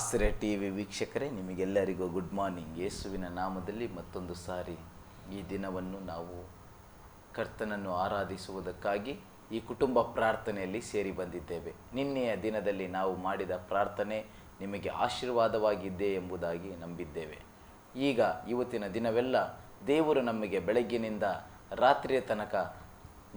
ಆಶ್ರಯ ಟಿವಿ ವೀಕ್ಷಕರೇ, ನಿಮಗೆಲ್ಲರಿಗೂ ಗುಡ್ ಮಾರ್ನಿಂಗ್. ಯೇಸುವಿನ ನಾಮದಲ್ಲಿ ಮತ್ತೊಂದು ಸಾರಿ ಈ ದಿನವನ್ನು ನಾವು ಕರ್ತನನ್ನು ಆರಾಧಿಸುವುದಕ್ಕಾಗಿ ಈ ಕುಟುಂಬ ಪ್ರಾರ್ಥನೆಯಲ್ಲಿ ಸೇರಿ ಬಂದಿದ್ದೇವೆ. ನಿನ್ನೆಯ ದಿನದಲ್ಲಿ ನಾವು ಮಾಡಿದ ಪ್ರಾರ್ಥನೆ ನಿಮಗೆ ಆಶೀರ್ವಾದವಾಗಿದ್ದೆ ಎಂಬುದಾಗಿ ನಂಬಿದ್ದೇವೆ. ಈಗ ಇವತ್ತಿನ ದಿನವೆಲ್ಲ ದೇವರು ನಮಗೆ ಬೆಳಗ್ಗಿನಿಂದ ರಾತ್ರಿಯ ತನಕ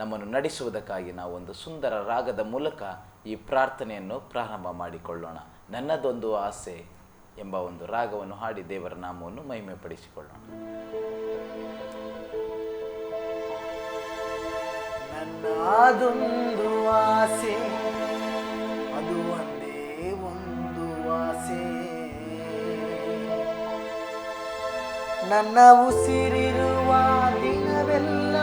ನಮ್ಮನ್ನು ನಡೆಸುವುದಕ್ಕಾಗಿ ನಾವು ಒಂದು ಸುಂದರ ರಾಗದ ಮೂಲಕ ಈ ಪ್ರಾರ್ಥನೆಯನ್ನು ಪ್ರಾರಂಭ ಮಾಡಿಕೊಳ್ಳೋಣ. ನನ್ನದೊಂದು ಆಸೆ ಎಂಬ ಒಂದು ರಾಗವನ್ನು ಹಾಡಿ ದೇವರ ನಾಮವನ್ನು ಮಹಿಮೆಪಡಿಸಿಕೊಳ್ಳೋಣ. ನನ್ನದೊಂದು ಆಸೆ, ಅದು ಒಂದೇ ಒಂದು ಆಸೆ, ನನ್ನ ಉಸಿರಿರುವ ದಿನವೆಲ್ಲ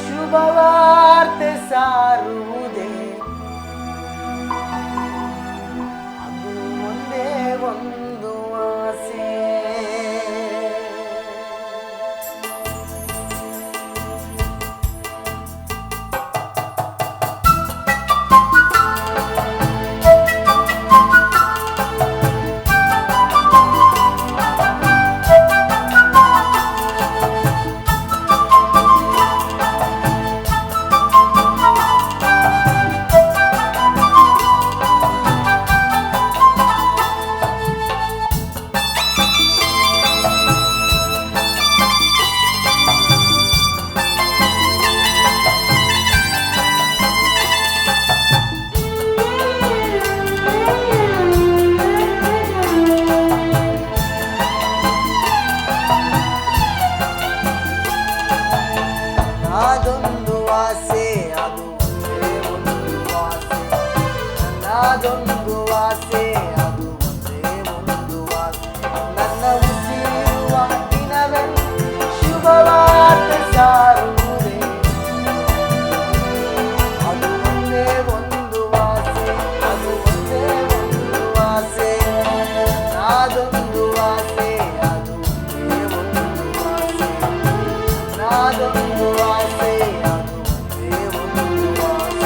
ಶುಭವಾರ್ತೆ ಸಾರುವುದೇ, ಅದು ಒಂದೇ ಒಂದು ಆಸೆ. ನನ್ನದೊಂದು ಆಸೆ, ಅದು ಒಂದೇ ಒಂದು ಆಸೆ, ನನ್ನದೊಂದು ಆಸೆ, ಅದು ಒಂದೇ ಒಂದು ಆಸೆ, ನನ್ನ ಉಸಿರಿರುವ ದಿನವೆಲ್ಲ ಶುಭವಾರ್ತೆ ಸಾರುವುದೇ, ಅದು ಒಂದೇ ಒಂದು ಆಸೆ, ಅದು ಒಂದೇ ಒಂದು ಆಸೆ, ನನ್ನದೊಂದು ಆಸೆ, ಅದು ಒಂದೇ ಒಂದು ಆಸೆ, ನನ್ನದೊಂದು ಆಸೆ, ಅದು ಒಂದೇ ಒಂದು ಆಸೆ.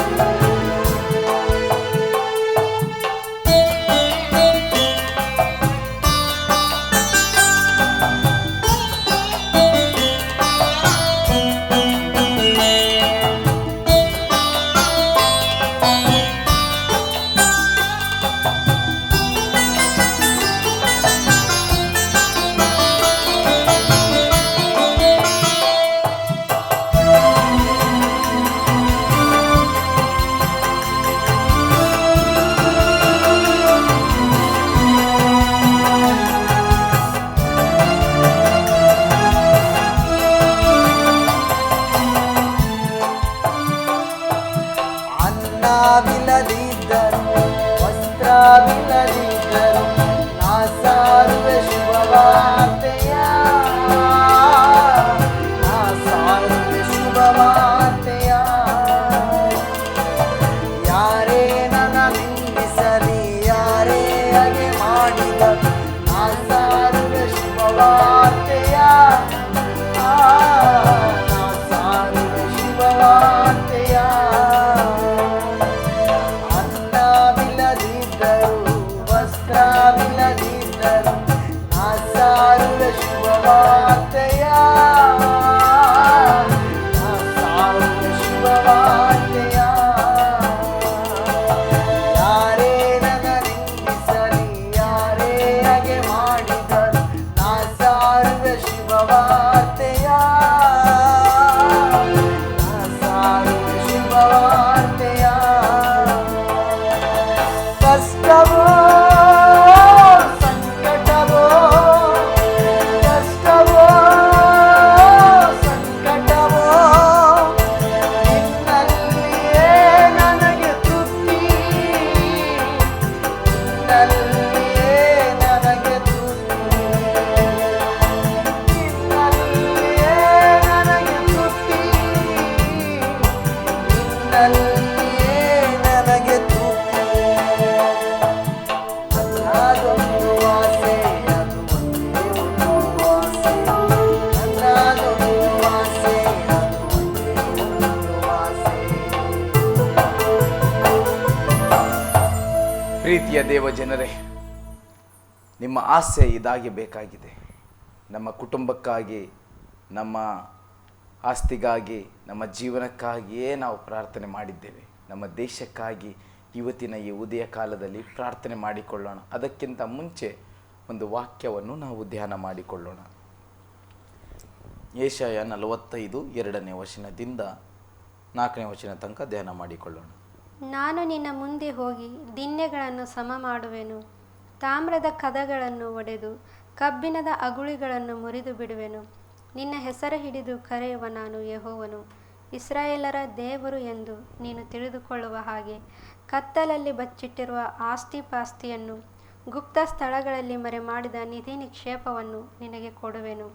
ಅನ್ನವಿಲ್ಲದಿದ್ದರು, ವಸ್ತ್ರವಿಲ್ಲದಿದ್ದರು, ನಾ ಸಾರುವೆ ಶುಭವಾರ್ತೆಯ, ನಾ ಸಾರುವೆ ಶುಭವಾರ್ತೆಯ. ಯಾರೇ ನನ್ನ ನಿಂದಿಸಲಿ, ಯಾರೇ ಹಾಗೆ ಮಾಡಿದರು, ನಾ ಸಾರುವೆ ಶುಭವಾರ್ತೆಯ, ನಾ ಸಾರುವೆ ಶುಭವಾರ್ತೆಯ. ವಸ್ತ್ರವಿಲ್ಲದಿದ್ದರು, ನಾ ಸಾರುವೆ ಶುಭವಾರ್ತೆಯ, ನಾ ಸಾರುವೆ ಶುಭವಾರ್ತೆಯ. ಯಾರೇ ನನ್ನ ನಿಂದಿಸಲಿ, ಯಾರೇ ಹಾಗೆ ಮಾಡಿದರು, ನಾ ಸಾರುವೆ ಶುಭವಾರ್ತೆಯ, ನಾ ಸಾರುವೆ ಶುಭವಾರ್ತೆಯ. ಕಷ್ಟವೋ ಸಂಕಟವೋ, ಕಷ್ಟವೋ ಸಂಕಟವೋ, ನಿನ್ನಲ್ಲಿಯೇ ನನಗೆ ತೃಪ್ತಿ, ನಿನ್ನಲ್ಲಿಯೇ ನನಗೆ ತೃಪ್ತಿ, ನಿನ್ನಲ್ಲಿಯೇ ನನಗೆ ತೃಪ್ತಿ, ನಿನ್ನಲ್ಲಿಯೇ ನನಗೆ ತೃಪ್ತಿ. ನನ್ನದೊಂದು ಆಸೆ, ಅದು ಒಂದೇ ಒಂದು ಆಸೆ, ನನ್ನದೊಂದು ಆಸೆ, ಅದು ಒಂದೇ ಒಂದು ಆಸೆ. ಪ್ರೀತಿಯ ದೇವ ಜನರೇ, ನಿಮ್ಮ ಆಸೆ ಇದಾಗಿ ಬೇಕಾಗಿದೆ. ನಮ್ಮ ಕುಟುಂಬಕ್ಕಾಗಿ, ನಮ್ಮ ಆಸ್ತಿಗಾಗಿ, ನಮ್ಮ ಜೀವನಕ್ಕಾಗಿಯೇ ನಾವು ಪ್ರಾರ್ಥನೆ ಮಾಡಿದ್ದೇವೆ. ನಮ್ಮ ದೇಶಕ್ಕಾಗಿ ಇವತ್ತಿನ ಈ ಉದಯ ಕಾಲದಲ್ಲಿ ಪ್ರಾರ್ಥನೆ ಮಾಡಿಕೊಳ್ಳೋಣ. ಅದಕ್ಕಿಂತ ಮುಂಚೆ ಒಂದು ವಾಕ್ಯವನ್ನು ನಾವು ಧ್ಯಾನ ಮಾಡಿಕೊಳ್ಳೋಣ. ಯೆಶಾಯ 45 2ನೇ ವಚನದಿಂದ 4ನೇ ವಚನ ತನಕ ಧ್ಯಾನ ಮಾಡಿಕೊಳ್ಳೋಣ. ನಾನು ನಿನ್ನ ಮುಂದೆ ಹೋಗಿ ದಿಣ್ಣೆಗಳನ್ನು ಸಮ ಮಾಡುವೆನು, ತಾಮ್ರದ ಕದಗಳನ್ನು ಒಡೆದು ಕಬ್ಬಿಣದ ಅಗುಳಿಗಳನ್ನು ಮುರಿದು ಬಿಡುವೆನು. ನಿನ್ನ ಹೆಸರು ಹಿಡಿದು ಕರೆಯುವ ನಾನು ಯೆಹೋವನು, ಇಸ್ರಾಯೇಲರ ದೇವರು ಎಂದು ನೀನು ತಿಳಿದುಕೊಳ್ಳುವ ಹಾಗೆ ಕತ್ತಲಲ್ಲಿ ಬಚ್ಚಿಟ್ಟಿರುವ ಆಸ್ತಿಪಾಸ್ತಿಯನ್ನು, ಗುಪ್ತ ಸ್ಥಳಗಳಲ್ಲಿ ಮರೆಮಾಡಿದ ನಿಧಿ ನಿಕ್ಷೇಪವನ್ನು ನಿನಗೆ ಕೊಡುವೆನು.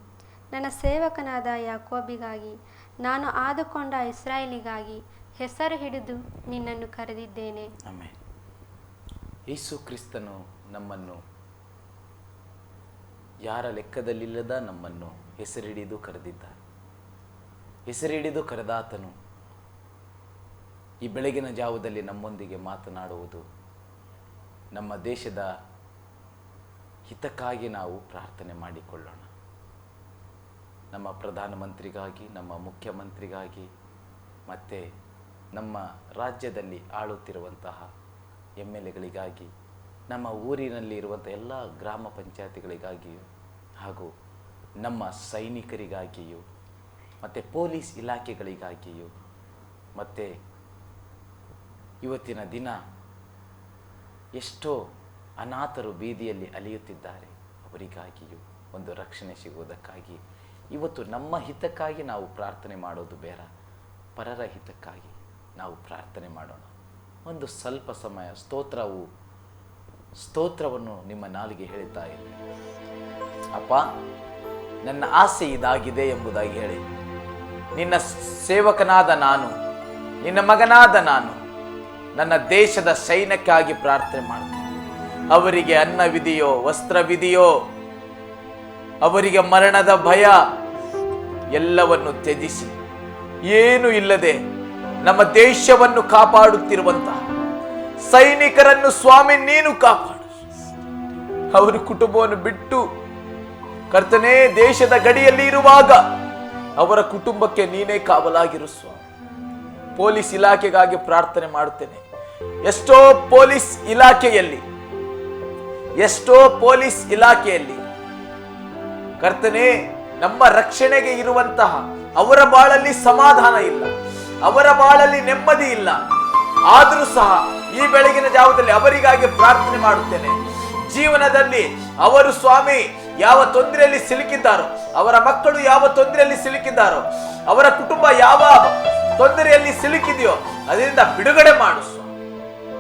ನನ್ನ ಸೇವಕನಾದ ಯಾಕೋಬಿಗಾಗಿ, ನಾನು ಆದುಕೊಂಡ ಇಸ್ರಾಯೇಲಿಗಾಗಿ ಹೆಸರು ಹಿಡಿದು ನಿನ್ನನ್ನು ಕರೆದಿದ್ದೇನೆ. ಆಮೆನ್. ಯೇಸು ಕ್ರಿಸ್ತನು ನಮ್ಮನ್ನು, ಯಾರ ಲೆಕ್ಕದಲ್ಲಿಲ್ಲದ ನಮ್ಮನ್ನು ಹೆಸರಿಡಿದು ಕರೆದಿದ್ದಾನೆ. ಹೆಸರಿಡಿದು ಕರೆದಾತನು ಈ ಬೆಳಗಿನ ಜಾವದಲ್ಲಿ ನಮ್ಮೊಂದಿಗೆ ಮಾತನಾಡುವುದು, ನಮ್ಮ ದೇಶದ ಹಿತಕ್ಕಾಗಿ ನಾವು ಪ್ರಾರ್ಥನೆ ಮಾಡಿಕೊಳ್ಳೋಣ. ನಮ್ಮ ಪ್ರಧಾನಮಂತ್ರಿಗಾಗಿ, ನಮ್ಮ ಮುಖ್ಯಮಂತ್ರಿಗಾಗಿ, ಮತ್ತು ನಮ್ಮ ರಾಜ್ಯದಲ್ಲಿ ಆಳುತ್ತಿರುವಂತಹ MLAಗಳಿಗಾಗಿ, ನಮ್ಮ ಊರಿನಲ್ಲಿ ಇರುವಂಥ ಎಲ್ಲ ಗ್ರಾಮ ಪಂಚಾಯತಿಗಳಿಗಾಗಿಯೂ, ಹಾಗೂ ನಮ್ಮ ಸೈನಿಕರಿಗಾಗಿಯೂ, ಮತ್ತು ಪೊಲೀಸ್ ಇಲಾಖೆಗಳಿಗಾಗಿಯೂ, ಮತ್ತು ಇವತ್ತಿನ ದಿನ ಎಷ್ಟೋ ಅನಾಥರು ಬೀದಿಯಲ್ಲಿ ಅಲಿಯುತ್ತಿದ್ದಾರೆ, ಅವರಿಗಾಗಿಯೂ ಒಂದು ರಕ್ಷಣೆ ಸಿಗುವುದಕ್ಕಾಗಿ ಇವತ್ತು ನಮ್ಮ ಹಿತಕ್ಕಾಗಿ ನಾವು ಪ್ರಾರ್ಥನೆ ಮಾಡೋದು ಬೇಡ, ಪರರ ಹಿತಕ್ಕಾಗಿ ನಾವು ಪ್ರಾರ್ಥನೆ ಮಾಡೋಣ. ಒಂದು ಸ್ವಲ್ಪ ಸಮಯ ಸ್ತೋತ್ರವನ್ನು ನಿಮ್ಮ ನಾಲಿಗೆ ಹೇಳ್ತಾ ಇದೆ. ಅಪ್ಪ, ನನ್ನ ಆಸೆ ಇದಾಗಿದೆ ಎಂಬುದಾಗಿ ಹೇಳಿ. ನಿನ್ನ ಸೇವಕನಾದ ನಾನು, ನಿನ್ನ ಮಗನಾದ ನಾನು, ನನ್ನ ದೇಶದ ಸೈನ್ಯಕ್ಕಾಗಿ ಪ್ರಾರ್ಥನೆ ಮಾಡ್ತೇನೆ. ಅವರಿಗೆ ಅನ್ನವಿದೆಯೋ, ವಸ್ತ್ರವಿದೆಯೋ, ಅವರಿಗೆ ಮರಣದ ಭಯ ಎಲ್ಲವನ್ನು ತ್ಯಜಿಸಿ ಏನು ಇಲ್ಲದೆ ನಮ್ಮ ದೇಶವನ್ನು ಕಾಪಾಡುತ್ತಿರುವಂತಹ ಸೈನಿಕರನ್ನು ಸ್ವಾಮಿ ನೀನು ಕಾಪಾಡು. ಅವರು ಕುಟುಂಬವನ್ನು ಬಿಟ್ಟು ಕರ್ತನೇ ದೇಶದ ಗಡಿಯಲ್ಲಿ ಇರುವಾಗ ಅವರ ಕುಟುಂಬಕ್ಕೆ ನೀನೇ ಕಾವಲಾಗಿರು ಸ್ವಾಮಿ. ಪೊಲೀಸ್ ಇಲಾಖೆಗಾಗಿ ಪ್ರಾರ್ಥನೆ ಮಾಡುತ್ತೇನೆ. ಎಷ್ಟೋ ಪೊಲೀಸ್ ಇಲಾಖೆಯಲ್ಲಿ ಕರ್ತನೇ ನಮ್ಮ ರಕ್ಷಣೆಗೆ ಇರುವಂತಹ ಅವರ ಬಾಳಲ್ಲಿ ಸಮಾಧಾನ ಇಲ್ಲ, ಅವರ ಬಾಳಲ್ಲಿ ನೆಮ್ಮದಿ ಇಲ್ಲ. ಆದರೂ ಸಹ ಈ ಬೆಳಗಿನ ಜಾವದಲ್ಲಿ ಅವರಿಗಾಗಿ ಪ್ರಾರ್ಥನೆ ಮಾಡುತ್ತೇನೆ. ಜೀವನದಲ್ಲಿ ಅವರು ಸ್ವಾಮಿ ಯಾವ ತೊಂದರೆಯಲ್ಲಿ ಸಿಲುಕಿದ್ದಾರೋ, ಅವರ ಮಕ್ಕಳು ಯಾವ ತೊಂದರೆಯಲ್ಲಿ ಸಿಲುಕಿದ್ದಾರೋ, ಅವರ ಕುಟುಂಬ ಯಾವ ತೊಂದರೆಯಲ್ಲಿ ಸಿಲುಕಿದೆಯೋ ಅದರಿಂದ ಬಿಡುಗಡೆ ಮಾಡು ಸ್ವಾಮಿ.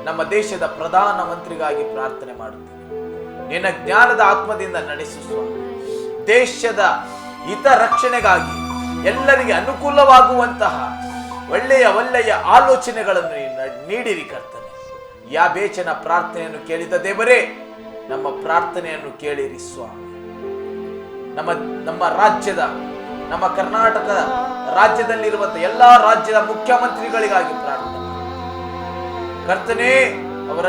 ನಮ್ಮ ದೇಶದ ಪ್ರಧಾನ ಮಂತ್ರಿಗಾಗಿ ಪ್ರಾರ್ಥನೆ ಮಾಡುತ್ತೇನೆ. ನಿನ್ನ ಜ್ಞಾನದ ಆತ್ಮದಿಂದ ನಡೆಸು ಸ್ವಾಮಿ. ದೇಶದ ಹಿತ ರಕ್ಷಣೆಗಾಗಿ ಎಲ್ಲರಿಗೆ ಅನುಕೂಲವಾಗುವಂತಹ ಒಳ್ಳೆಯ ಆಲೋಚನೆಗಳನ್ನು ನೀಡಿರಿ ಕರ್ತನೆ. ಯಾಬೇಚನ ಪ್ರಾರ್ಥನೆಯನ್ನು ಕೇಳಿದ ದೇವರೇ, ನಮ್ಮ ಪ್ರಾರ್ಥನೆಯನ್ನು ಕೇಳಿರಿ ಸ್ವಾಮಿ. ನಮ್ಮ ರಾಜ್ಯದ, ನಮ್ಮ ಕರ್ನಾಟಕ ರಾಜ್ಯದಲ್ಲಿರುವಂತಹ ಎಲ್ಲಾ ರಾಜ್ಯದ ಮುಖ್ಯಮಂತ್ರಿಗಳಿಗಾಗಿ ಪ್ರಾರ್ಥನೆ ಕರ್ತನೆ, ಅವರ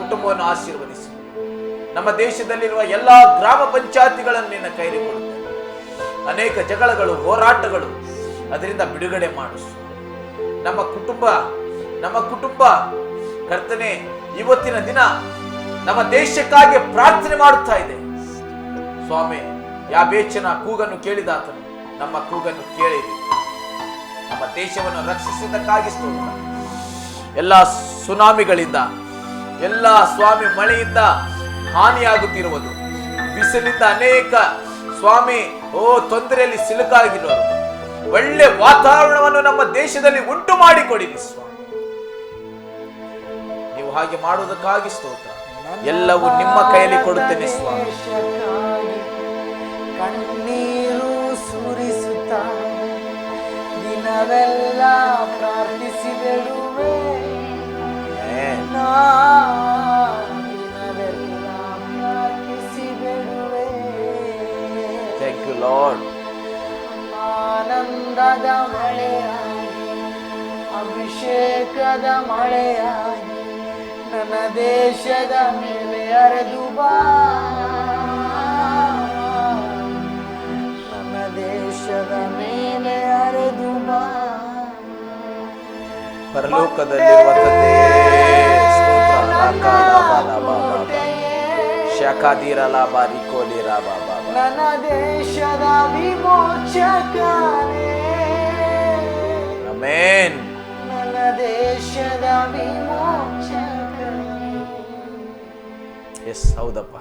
ಕುಟುಂಬವನ್ನು ಆಶೀರ್ವದಿಸಿ. ನಮ್ಮ ದೇಶದಲ್ಲಿರುವ ಎಲ್ಲಾ ಗ್ರಾಮ ಪಂಚಾಯತಿಗಳನ್ನು ನಿನ್ನ ಕೈಲಿ ಕೊಡುತ್ತೇನೆ. ಅನೇಕ ಜಗಳಗಳು, ಹೋರಾಟಗಳು, ಅದರಿಂದ ಬಿಡುಗಡೆ ಮಾಡು. ನಮ್ಮ ಕುಟುಂಬ ಕರ್ತನೆ ಇವತ್ತಿನ ದಿನ ನಮ್ಮ ದೇಶಕ್ಕಾಗಿ ಪ್ರಾರ್ಥನೆ ಮಾಡುತ್ತಾ ಇದೆ ಸ್ವಾಮಿ. ಯಾಬೇಚನ ಕೂಗನ್ನು ಕೇಳಿದಾತನು ನಮ್ಮ ಕೂಗನ್ನು ಕೇಳಿರಿ. ನಮ್ಮ ದೇಶವನ್ನು ರಕ್ಷಿಸಿದ್ದಕ್ಕಾಗಿ ಸ್ತೋತ್ರ. ಎಲ್ಲ ಸುನಾಮಿಗಳಿಂದ, ಎಲ್ಲ ಸ್ವಾಮಿ ಮಳೆಯಿಂದ ಹಾನಿಯಾಗುತ್ತಿರುವುದು, ಬಿಸಿಲಿಂದ ಅನೇಕ ಸ್ವಾಮಿ ತೊಂದರೆಯಲ್ಲಿ ಸಿಲುಕಾಗಿರೋರು, ಒಳ್ಳೆ ವಾತಾವರಣವನ್ನು ನಮ್ಮ ದೇಶದಲ್ಲಿ ಉಂಟು ಮಾಡಿಕೊಡಿರಿ ಸ್ವಾಮಿ. ನೀವು ಹಾಗೆ ಮಾಡುವುದಕ್ಕಾಗಿ ಸ್ತೋತ್ರ. ಎಲ್ಲವೂ ನಿಮ್ಮ ಕೈಯಲ್ಲಿ ಕೊಡುತ್ತೇನೆ ಸ್ವಾಮಿ. ಕಣ್ಣೀರು ಸುರಿಸುತ್ತ ದಿನವೆಲ್ಲ ಪ್ರಾರ್ಥಿಸಿ ಬಿಡುವೆ, ದಿನವೆಲ್ಲ ಪ್ರಾರ್ಥಿಸಿ ಬಿಡುವೆ. Thank you lord. ಆನಂದದ ಮಳೆಯಾಗಿ, ಅಭಿಷೇಕದ ಮಳೆಯಾಗಿ ನನ್ನ ದೇಶದ ಮೇಲೆ ಹರಿದು ಬಾ. ಪರಲೋಕದಲ್ಲಿರುವ ತಂದೆಯೇ, ಸ್ತೋತ್ರ. ಶಕಾದಿರಲ ಬಾರಿಕೋಲಿರ ಬಾಬಾ. ನನ್ನ ದೇಶದ ವಿಮೋಚಕನೇ, ಆಮೆನ್. ನನ್ನ ದೇಶದ ವಿಮೋಚಕನೇ. ಎಸ್, ಹೌದಪ್ಪ.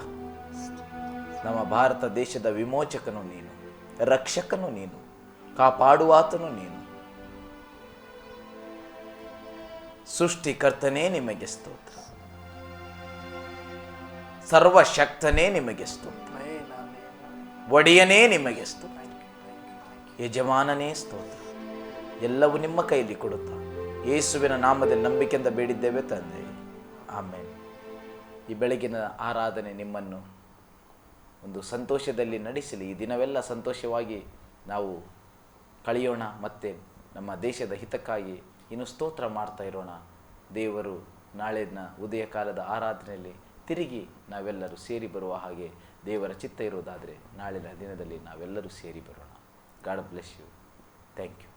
ನಮ್ಮ ಭಾರತ ದೇಶದ ವಿಮೋಚಕನು ನೀನು, ರಕ್ಷಕನು ನೀನು, ಕಾಪಾಡುವಾತನು ನೀನು. ಸೃಷ್ಟಿಕರ್ತನೇ ನಿಮಗೆ ಸ್ತೋತ್ರ, ಸರ್ವಶಕ್ತನೇ ನಿಮಗೆ ಸ್ತೋತ್ರ, ಒಡೆಯನೇ ನಿಮಗೆ ಸ್ತೋತ್ರ, ಯಜಮಾನನೇ ಸ್ತೋತ್ರ. ಎಲ್ಲವೂ ನಿಮ್ಮ ಕೈಯಲ್ಲಿ ಕೊಡುತ್ತಾ ಯೇಸುವಿನ ನಾಮದಲ್ಲಿ ನಂಬಿಕೆಯಿಂದ ಬೇಡಿದ್ದೇವೆ ತಂದೆ, ಆಮೇಲೆ. ಈ ಬೆಳಗಿನ ಆರಾಧನೆ ನಿಮ್ಮನ್ನು ಒಂದು ಸಂತೋಷದಲ್ಲಿ ನಡೆಸಲಿ. ಈ ದಿನವೆಲ್ಲ ಸಂತೋಷವಾಗಿ ನಾವು ಕಳೆಯೋಣ. ಮತ್ತು ನಮ್ಮ ದೇಶದ ಹಿತಕ್ಕಾಗಿ ಇನ್ನು ಸ್ತೋತ್ರ ಮಾಡ್ತಾ ಇರೋಣ. ದೇವರು ನಾಳಿನ ಉದಯ ಕಾಲದ ಆರಾಧನೆಯಲ್ಲಿ ತಿರುಗಿ ನಾವೆಲ್ಲರೂ ಸೇರಿ ಬರುವ ಹಾಗೆ ದೇವರ ಚಿತ್ತ ಇರುವುದಾದರೆ ನಾಳಿನ ದಿನದಲ್ಲಿ ನಾವೆಲ್ಲರೂ ಸೇರಿ ಬರೋಣ. God bless you. Thank you.